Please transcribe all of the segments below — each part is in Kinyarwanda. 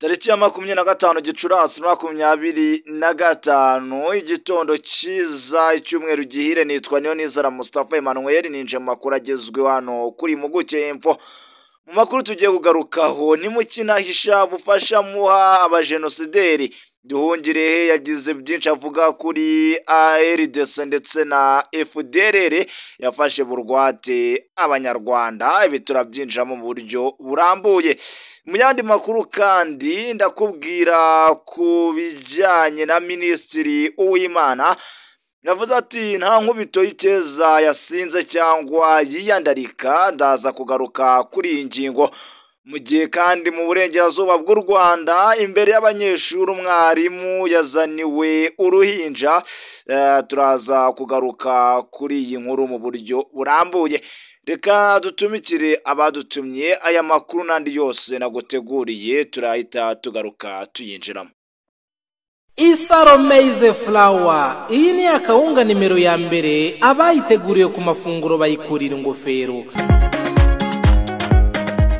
Tariki ya 25 Gicurasi 2025 igitondo ciza icyumweru gihire nitwa Niyonizera Mustafa Emmanuel ninje makuru agezwe hano kuri Muguke Info. Mu makuru tugiye kugarukaho ni mukinahisha bufasha muha abajenosideri Duhungirehe yagize byinshi avuga kuri ARDC ndetse na FDLR yafashe burwate abanyarwanda ibi turabyinjiramo mu buryo burambuye. Mu yandi makuru kandi ndakubwira ku bijyanye na Minisitiri Uwimana yavuze ati nta nkubito y'iteza yasinze cyangwa yiyandarika, ndaza kugaruka kuri iyi ngingo. Mu gihe kandi mu burengerazuba bw'u Rwanda imbere y'abanyeshuri umwarimu yazaniwe uruhinja, turaza kugaruka kuri iyi nkuru mu buryo burambuye. Reka dutumikire abadutumye aya makuru n'andi yose naguteguriye, turahita tugaruka tuyinjiramo. Isaro Maize Flour, iyi ni akawunga nimero ya mbere abayiteguriye ku mafunguro bayikurira ingofero.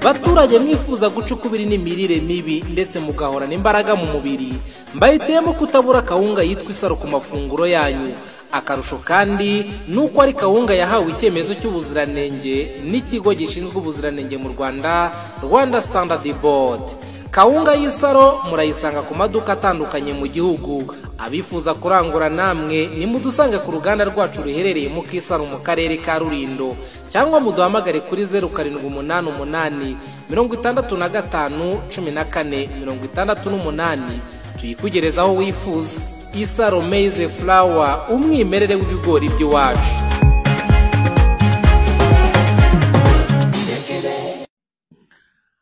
Baturage mwifuza gucukubira n'imirire mibi ndetse mugahorana imbaraga mu mubiri, mbayitemo kutabura kawunga yitwa Isaro ku mafunguro yanyu. Akarusho kandi nuko ari kawunga yahawe icyemezo cy'ubuziranenge n'ikigo gishinzwe ubuziranenge mu Rwanda, Rwanda Standard Board. Kawunga y'Isaro murayisanga ku maduka atandukanye mu gihugu. Abifuza kurangura namwe nimudusanga ku ruganda rwacu ruherereye mu Kisaro mu karere ka Rulindo, cyangwa muduhamagare kuri 0788 65 14 68 tuyikugereza aho wifuza. Isaro Maize Flour, umwimerere w'ibigori by'iwacu.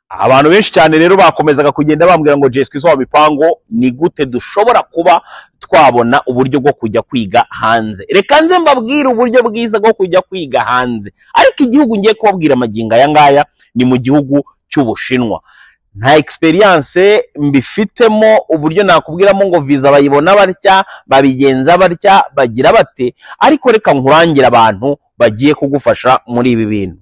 Abantu benshi cyane rero bakomezaga kugenda bambwira ngo Jeswe zo bipango ni gute dushobora kuba twabona uburyo bwo kujya kwiga hanze. Reka nze mbabwire uburyo bwiza bwo kujya kwiga hanze. Ariko igihugu ngiye kubabwira amaginga aya ngaya ni mu gihugu cy'Ubushinwa. Nta experience mbifitemo uburyo nakubwiramo ngo visa bayibona barya, babigenza barya, bagira bate. Ariko reka nkurangira abantu bagiye kugufasha muri ibi bintu.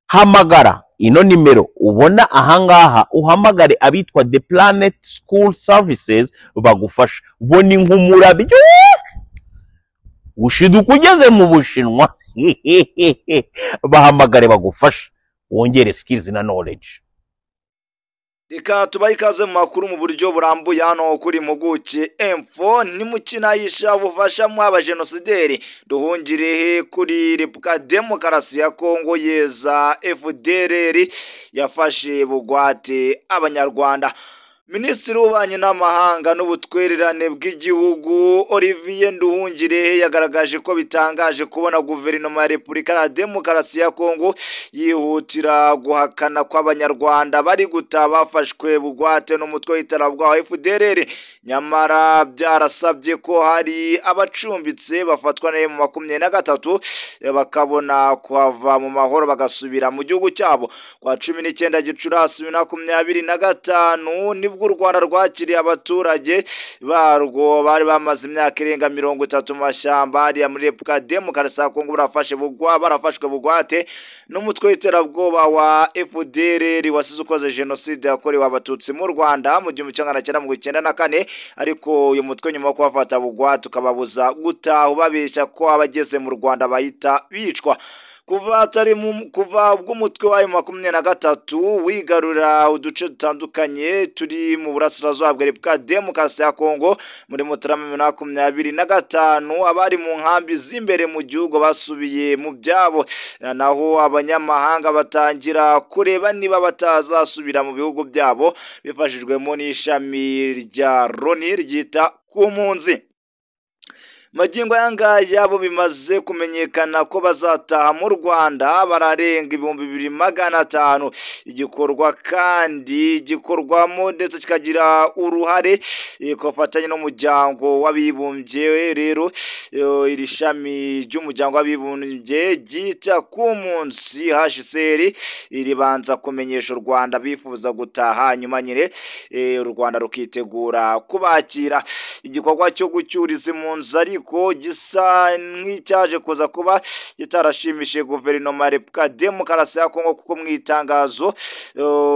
Hamagara ino nimero ubona ahangaha, uhamagare abitwa The Planet School Services bagufasha. Boni nk'umurabyo ushiduka ugeze mu Bushinwa bahamagare bagufasha wongere skills na knowledge. Reka tubaye ikaze mu makuru mu buryo burambuye hano kuri Muguke Info. Ni mukinahisha bufasha mu abajenosideri Duhungirehe kuri Repubulika Demokarasi ya Kongo yeza FDLR yafashe bugwate abanyarwanda. Minisitiri w'Ububanyi n'Amahanga n'Ubutwererane bw'igihugu Olivier Nduhungirehe yagaragaje ko bitangaje kubona guverinoma ya Repubulika ya Demokarasi ya Kongo yihutira guhakana ko abanyarwanda bari gutaha bafashwe bugwate n'umutwe w'iterabwoba wa FDLR, nyamara byarasabye ko hari abacumbitse bafatwa na M23 bakabona kuhava mu mahoro bagasubira mu gihugu cyabo. Kwa 19 Gicurasi 2025 nibwo u Rwanda rwakiriye abaturage barwo bari bamaze imyaka irenga 30 mu mashyamba hariya muri Repubulika Demokarasi ya Kongo barafashwe bugwate n'umutwe w'iterabwoba wa FDLR wasize ukoze jenoside yakorewe abatutsi mu Rwanda mu 1994. Ariko uyu mutwe nyuma yo kubafata bugwate ukababuza gutaha babeshya ko abageze mu Rwanda bahita bicwa. Kuva bw'umutwe wa M23 wigarura uduce dutandukanye turi mu burasirazuba bwa Repubulika Demokarasi ya Kongo muri Mutarama 2025, abari mu nkambi z'imbere mu gihugu basubiye mu byabo, naho abanyamahanga batangira kureba niba batazasubira mu bihugu byabo bifashijwemo n'ishami rya Loni ryita ku mpunzi. Magingo yangaya bo bimaze kumenyekana ko bazataha mu Rwanda bararenga 2500. Igikorwa kandi gikorwamo ndetse kikagira uruhare kofatanye n'umuryango w'abibumbye. Rero iri shami ry'umuryango w'abibumbye gita ku munsi HCR iribanza kumenyesha u Rwanda bifuza gutaha, nyuma nyine u Rwanda rukitegura kubakira. Igikorwa cyo gucyuriza impunzi ariko gisa nk'icyaje kuza kuba kitarashimishije guverinoma ya Repubulika Demokarasi ya Kongo, kuko mu itangazo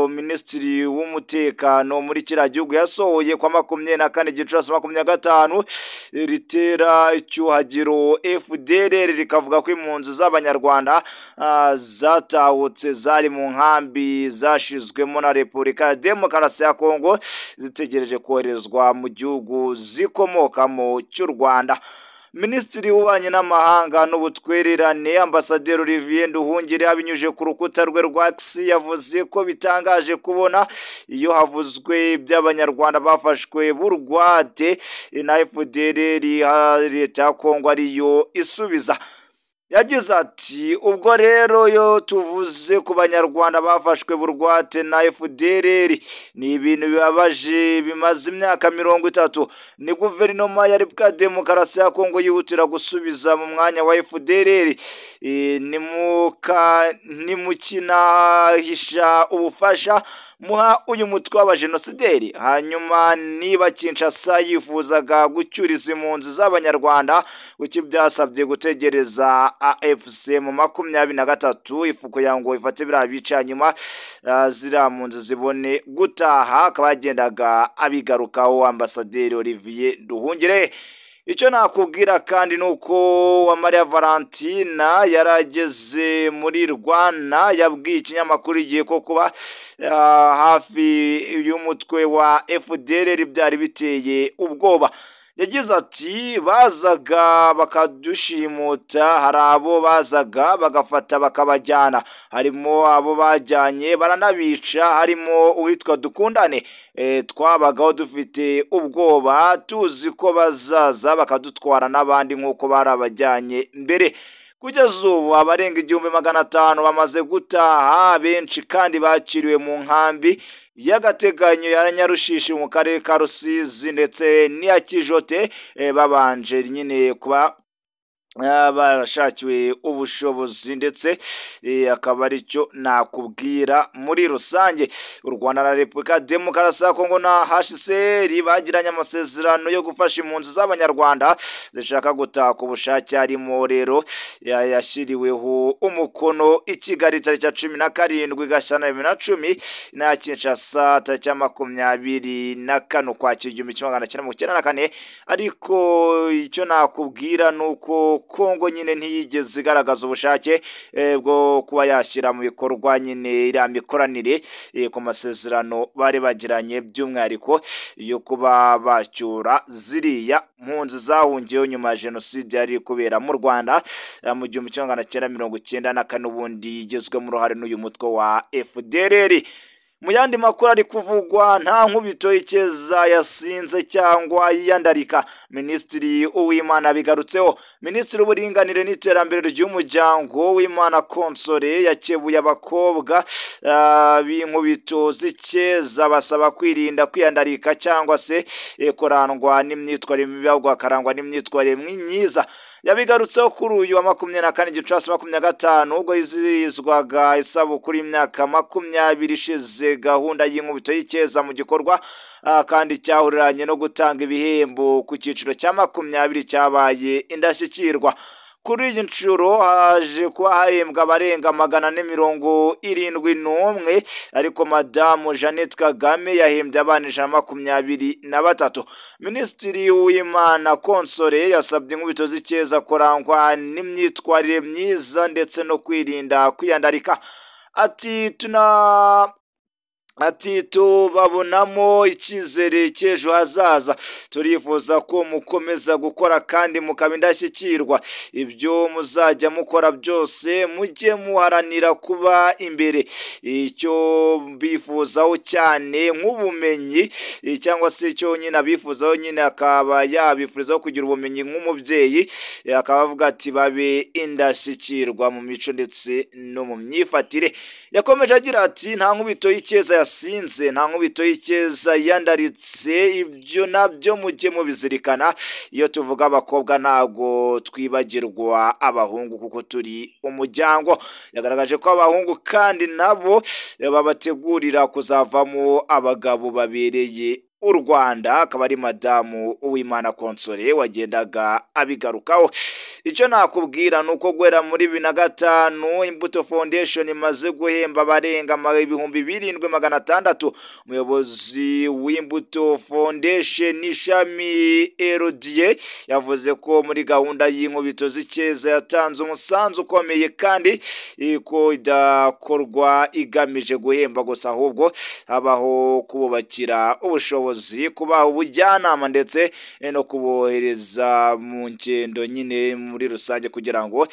minisitiri w'umutekano muri kiriya gihugu yasohoye kwa 24 Gicurasi 2025 ritera icyuhagiro FDLR rikavuga ko impunzi z'abanyarwanda zatahutse zari mu nkambi zashizwemo na Repubulika ya Demokarasi ya Kongo zitegereje koherezwa mu gihugu zikomokamo cy'u Rwanda. Minisitiri w'ububanyi n'amahanga n'ubutwererane Ambasaderi Olivier Nduhungire abinyuje ku rukuta rwe rwa X yavuze ko bitangaje kubona iyo havuzwe by'abanyarwanda bafashwe burwate na FDLR leta ya Kongo ariyo isubiza. Yagize ati ubwo rero yo tuvuze ku banyarwanda bafashwe burwate na FDLR ni ibintu bibabaje bimaze imyaka 30. Ni guverinoma ya Repubulika Demokarasi ya Kongo yihutira gusubiza mu mwanya wa FDLR. Nimukinahisha ubufasha muha uyu mutwe w'abajenosideri. Hanyuma niba Kinshasa yifuzaga gucyuriza impunzi z'abanyarwanda uki byasabye gutegereza AFC mu 23 ifuko yango ifate bira bica nyuma zira mpunzi zibone gutaha. Akabagendaga abigarukaho Ambasaderi Olivier Nduhungire. Icyo nakubwira kandi nuko wa Maria Valentina yarageze muri Rwanda yabwiye ikinyamakuru igihe ko kuba hafi y'umutwe wa FDLR byari biteye ubwoba. Yagize ati bazaga bakadushimuta, hari abo bazaga bagafata bakabajyana, harimo abo bajyanye baranabica, harimo uwitwa Dukundane. Twabagaho dufite ubwoba tuzi ko bazaza bakadutwara n'abandi nk'uko barabajyanye mbere. Kugeza ubu abarenga 1500 bamaze gutaha, benshi kandi bakiriwe mu nkambi y'agateganyo ya Nyarushishi mu karere ka Rusizi ndetse n'iya Kijote, babanje nyine kuba barashakiwe ubushobozi ndetse akaba ari cyo nakubwira muri rusange. U Rwanda na Repubulika Demokarasi ya Kongo na HCR bagiranye amasezerano yo gufasha impunzi z'abanyarwanda zishaka gutaha ku bushake, harimo rero yashyiriweho umukono i Kigali tariki 17 Gashyantare 2010 na Kinshasa tariki 24 Ukwakira 1994. Ariko icyo nakubwira nuko Kongo nyine ntiyigeze igaragaza ubushake bwo kuba yashyira mu bikorwa nyine iriya mikoranire ku masezerano bari bagiranye, by'umwihariko yo kuba bacyura ziriya mpunzi zahungiyeho nyuma ya jenoside yari kubera mu Rwanda mu 1994 n'ubundi igezwemo uruhare n'uyu mutwe wa FDLR. Mu yandi makuru ari kuvugwa nta nkubito y'ikeza yasinze cyangwa yandarika. Minisitiri Uwimana bigarutseho. Minisitiri w'uburinganire n'iterambere ry'umuryango Uwimana Konsore yakebuye abakobwa b'inkubito z'ikeza basaba kwirinda kwiyandarika cyangwa se kurangwa n'imyitwarire mibi, ahubwo akarangwa n'imyitwarire myiza. Yabigarutseho kuri uyu wa 24 Gicurasi 2025 ubwo izizwaga isabukuru y'imyaka 20 ishize gahunda y'inkubito y'ikeza mu gikorwa kandi cyahuriranye no gutanga ibihembo ku cyiciro cya 20 cyabaye indashyikirwa. Kuri iyi nshuro haje kuba hahembwa abarenga 471, ariko Madamu Jeannette Kagame yahembye abana 123. Minisitiri Uwimana Konsore yasabye inkubito z'ikeza kurangwa n'imyitwarire myiza ndetse no kwirinda kwiyandarika. Ati tubabonamo icyizere cy'ejo hazaza, turifuza ko mukomeza gukora kandi mukaba indashyikirwa. Ibyo muzajya mukora byose mujye muharanira kuba imbere. Icyo bifuzaho cyane nk'ubumenyi cyangwa se icyo nyine abifuzaho nyine akaba yabifurizaho kugira ubumenyi nk'umubyeyi, akaba avuga ati babe indashyikirwa mu mico ndetse no mu myifatire. Yakomeje agira ati nta nkubito y'ikeza yasinze, nta nkubito y'ikeza yandaritse, ibyo nabyo mujye mubizirikana. Iyo tuvuga abakobwa ntago twibagirwa abahungu kuko turi umuryango. Yagaragaje ko abahungu kandi nabo babategurira kuzavamo abagabo babereye u Rwanda, akaba ari madamu Uwimana Console wagendaga abigarukaho. Icyo nakubwira nuko guhera muri 2005 Imbuto Foundation imaze guhemba abarenga 7,600. Umuyobozi w'Imbuto Foundation ishami Elodie yavuze ko muri gahunda y'inkubito z'ikeza yatanze umusanzu ukomeye kandi ko idakorwa igamije guhemba gusa, ahubwo habaho kububakira ubushobozi, kubaha ubujyanama ndetse no kubohereza mu ngendo nyine muri rusange kugira ngo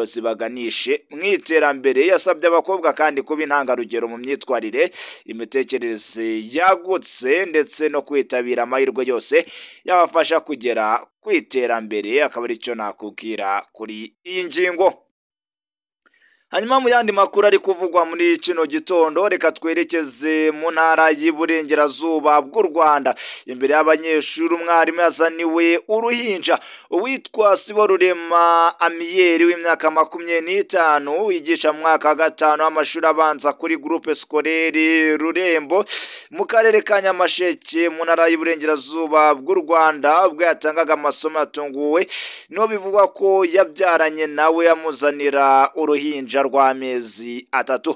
zibaganishe mu iterambere. Yasabye abakobwa kandi kuba intangarugero mu myitwarire, imitekerereze yagutse ndetse no kwitabira amahirwe yose yabafasha kugera ku iterambere. Akaba ari cyo nakubwira kuri iyi ngingo. Hanyuma mu yandi makuru ari kuvugwa muri kino gitondo, reka twerekeze mu ntara y'Iburengerazuba bw'u Rwanda. Imbere y'abanyeshuri umwarimu yazaniwe uruhinja. Uwitwa Siborurema Amiyeri w'imyaka 25 wigisha mu mwaka wa 5 w'amashuri abanza kuri groupe scolaire Rurembo mu karere ka Nyamasheke mu ntara y'Iburengerazuba bw'u Rwanda, ubwo yatangaga amasomo yatunguwe no bivugwa ko yabyaranye nawe yamuzanira uruhinja rw'amezi 3.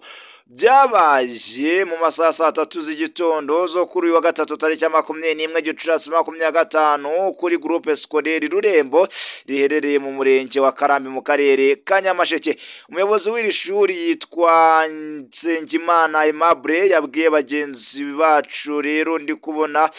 Byabaje mu masaha 3 z'igitondo zo kuri uyu wa gatatu tariki 21 Gicurasi 2025 kuri groupe scolaire Rurembo riherereye mu murenge wa Karambi mu karere ka Nyamasheke. Umuyobozi w'iri shuri yitwa Nsengimana Aimable yabwiye bagenzi bacu rero ndi kubona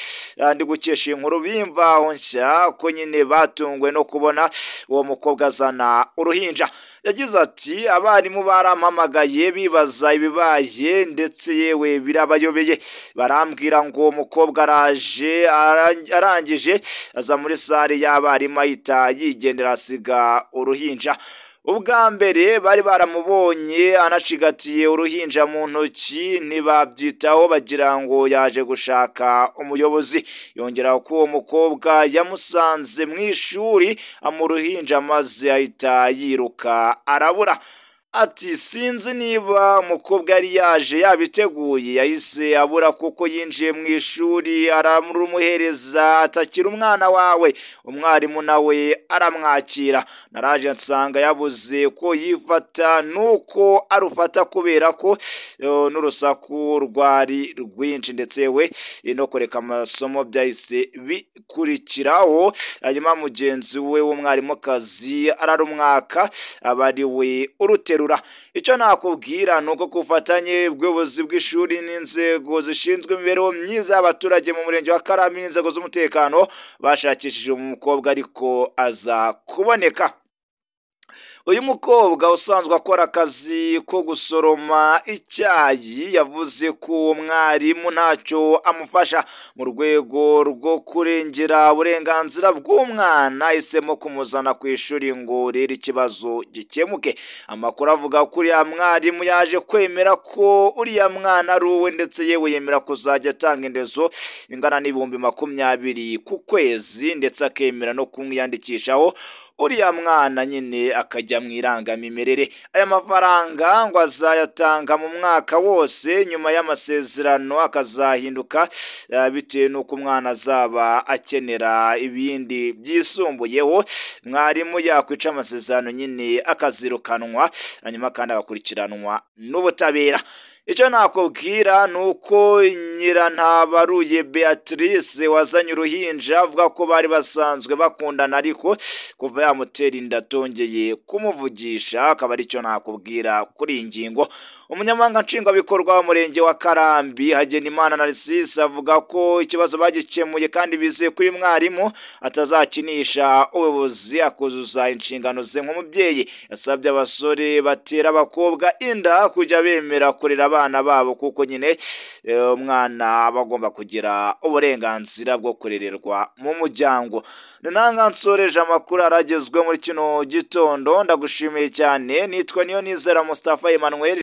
ndi gukesha inkuru bimvaho nshya ko nyine batungwe no kubona uwo mukobwa azana uruhinja. Yagize ati abarimu barampamagaye bibaza ibibaye ndetse yewe birabayobeye, barambwira ngo uwo mukobwa araje arangije aza muri sare y'abarimu ahita yigendera asiga uruhinja. Ubwa mbere bari baramubonye anacigatiye uruhinja mu ntoki, ntibabyitaho bagira ngo yaje gushaka umuyobozi. Yongeraho ko uwo mukobwa yamusanze mu ishuri amuruhinja maze ahita yiruka arabura. Ati sinzi niba umukobwa yari yaje yabiteguye, yahise abura kuko yinjiye mu ishuri aramumuhereza atakira umwana wawe. Umwarimu nawe aramwakira. Naraje nsanga yabuze ko yifata nuko arufata kubera ko n'urusaku rwari rwinshi ndetse we no kureka amasomo byahise bikurikiraho. Hanyuma mugenzi we w'umwarimukazi ararumwaka abari we uruterura. Icyo nakubwira nuko kufatanye bw'ubuyobozi bw'ishuri n'inzego zishinzwe imibereho myiza y'abaturage mu murenge wa Karambi n'inzego z'umutekano bashakishije umukobwa ariko aza kuboneka. Uyu mukobwa usanzwe akora akazi ko gusoroma icyayi yavuze ko umwarimu ntacyo amufasha. Mu rwego rwo kurengera uburenganzira bw'umwana ahisemo kumuzana ku ishuri ngo rero ikibazo gikemuke. Amakuru avuga ko uriya mwarimu yaje kwemera ko uriya mwana ari uwe ndetse yewe yemera kuzajya atanga indezo ingana n'ibihumbi 20 ku kwezi ndetse akemera no kumwiyandikishaho uriya mwana nyine akajya mu irangamimerere. Aya mafaranga ngo azayatanga mu mwaka wose, nyuma y'amasezerano akazahinduka bitewe n'uko umwana azaba akenera ibindi byisumbuyeho. Mwarimu yakwica amasezerano nyine akazirukanwa, hanyuma kandi agakurikiranwa n'ubutabera. Icyo nakubwira nuko Nyirantabaruye Beatrice wazanye uruhinja avuga ko bari basanzwe bakundana ariko kuva yamutera inda atongeye kumuvugisha. Akaba ari cyo nakubwira kuri iyi ngingo. Umunyamabanga nshingwabikorwa w'umurenge wa Karambi Hagenimana Narcisse avuga ko ikibazo bagikemuye kandi bizeye ko uyu mwarimu atazakinisha ubuyobozi akuzuza inshingano ze nk'umubyeyi. Yasabye abasore batera abakobwa inda kujya bemera kurera abana babo kuko nyine umwana bagomba kugira uburenganzira bwo kurererwa mu muryango. Nanga nsoreje amakuru aragezwe muri kino gitondo. Ndagushimiye cyane. Nitwa Niyonizera Mustafa Emmanuel.